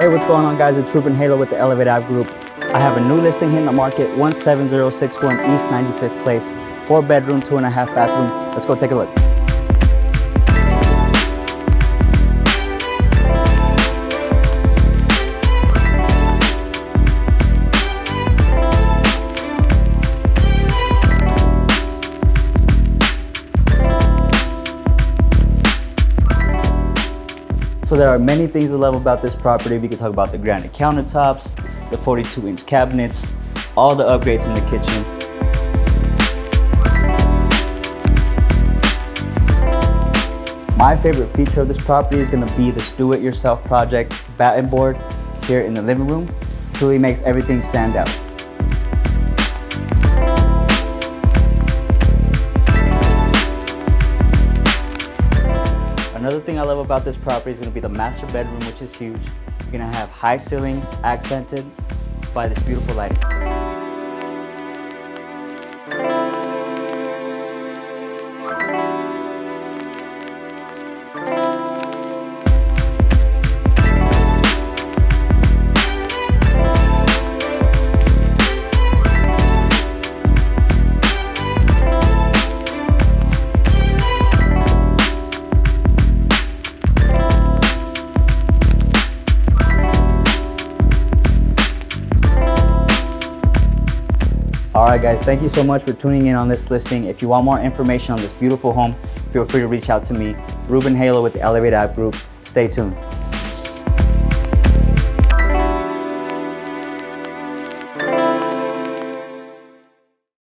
Hey, what's going on, guys? It's Ruben Halo with the Elevate App Group. I have a new listing hitting the market, 17061 East 95th Place, 4-bedroom, 2.5 bathroom. Let's go take a look. So there are many things to love about this property. We can talk about the granite countertops, the 42-inch cabinets, all the upgrades in the kitchen. My favorite feature of this property is going to be this do-it-yourself project batten board here in the living room. It truly makes everything stand out. Another thing I love about this property is going to be the master bedroom, which is huge. You're going to have high ceilings accented by this beautiful lighting. Alright guys, thank you so much for tuning in on this listing. If you want more information on this beautiful home, feel free to reach out to me, Ruben Halo with the Elevate App Group. Stay tuned.